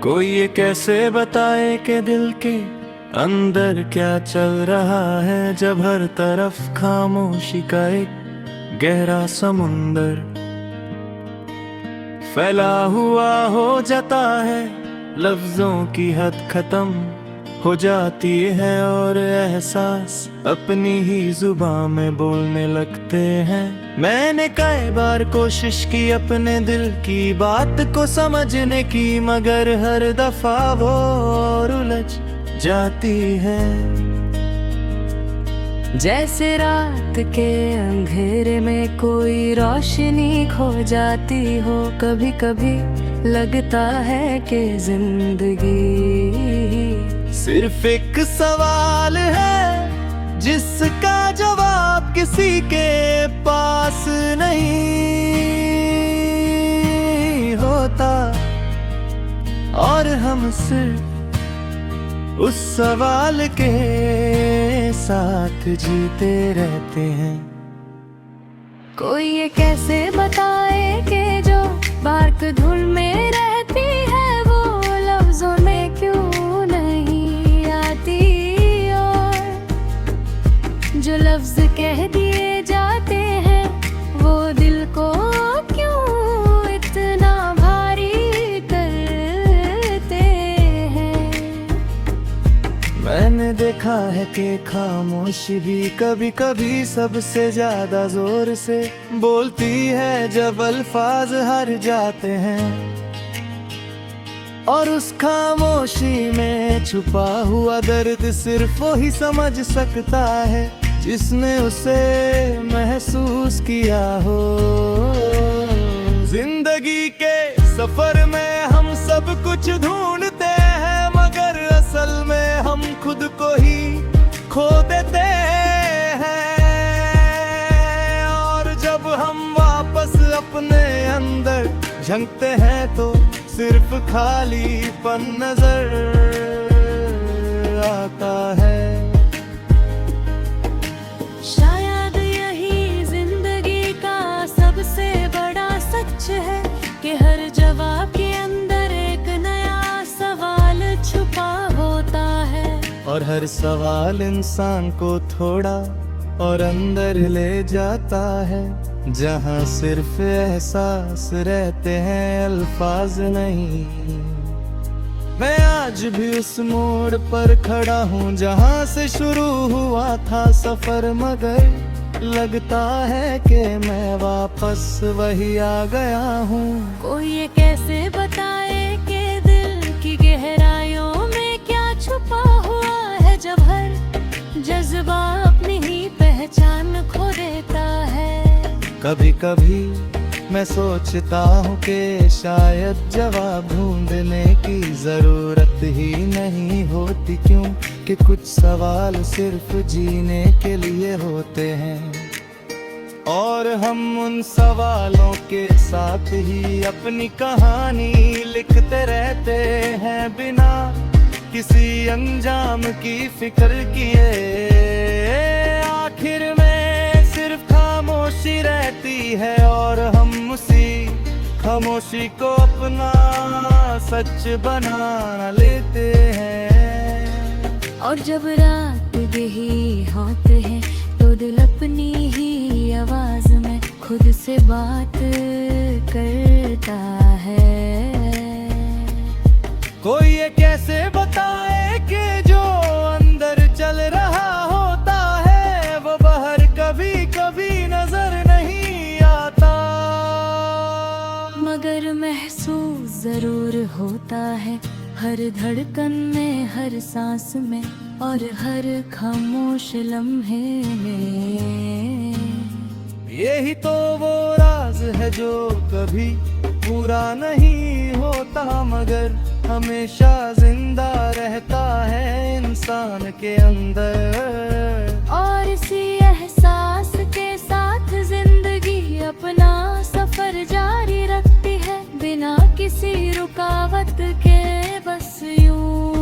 कोई ये कैसे बताए कि दिल के अंदर क्या चल रहा है, जब हर तरफ खामोशी का एक गहरा समुंदर फैला हुआ हो जाता है। लफ्जों की हद खत्म हो जाती है और एहसास अपनी ही जुबान में बोलने लगते हैं। मैंने कई बार कोशिश की अपने दिल की बात को समझने की, मगर हर दफा वो और उलझ जाती है। जैसे रात के अंधेरे में कोई रोशनी खो जाती हो, कभी कभी लगता है कि जिंदगी सिर्फ एक सवाल है जिसका जवाब किसी के पास नहीं होता, और हम सिर्फ उस सवाल के साथ जीते रहते हैं। कोई ये कैसे बताए कि जो बात धुन में रहती है वो लफ्जों में क्यों नहीं आती, और जो लफ्ज कह दिए जाते हैं वो दिल को क्यों इतना भारी करते हैं। मैंने देखा है कि खामोशी भी कभी कभी सबसे ज्यादा जोर से बोलती है, जब अल्फाज हार जाते हैं। और उस खामोशी में छुपा हुआ दर्द सिर्फ वो ही समझ सकता है जिसने उसे महसूस किया हो। जिंदगी के सफर में हम सब कुछ ढूंढते हैं, मगर असल में हम खुद को ही खो देते हैं। और जब हम वापस अपने अंदर झांकते हैं तो सिर्फ खालीपन नजर आता है। शायद यही जिंदगी का सबसे बड़ा सच है कि हर जवाब के अंदर एक नया सवाल छुपा होता है, और हर सवाल इंसान को थोड़ा और अंदर ले जाता है, जहाँ सिर्फ एहसास रहते हैं, अल्फाज नहीं। मैं आज भी उस मोड़ पर खड़ा हूँ जहाँ से शुरू हुआ था सफर, मगर लगता है कि मैं वापस वही आ गया हूँ। कोई ये कैसे बताए कि दिल की गहराइयों में क्या छुपा हुआ है, जब हर जज्बा अपनी ही पहचान खो देता है। कभी कभी मैं सोचता हूँ कि शायद जवाब ढूंढने की जरूरत ही नहीं होती, क्यों कि कुछ सवाल सिर्फ जीने के लिए होते हैं। और हम उन सवालों के साथ ही अपनी कहानी लिखते रहते हैं, बिना किसी अंजाम की फिक्र किए। आखिर में सिर्फ खामोशी रहती है और हम उसी खामोशी को अपना सच बना लेते हैं। और जब रात गही होते हैं तो दिल अपनी ही आवाज में खुद से बात करता है। कोई ये कैसे बताए कि जो अंदर चल रहा होता है वो बाहर कभी कभी नजर नहीं आता, मगर महसूस जरूर होता है हर धड़कन में, हर सांस में और हर खामोश लम्हे में। यही तो वो राज है जो कभी पूरा नहीं होता, मगर हमेशा जिंदा रहता है इंसान के अंदर। और इसी एहसास के साथ जिंदगी अपना सफर जारी रखती है, बिना किसी रुकावट के बस यूं।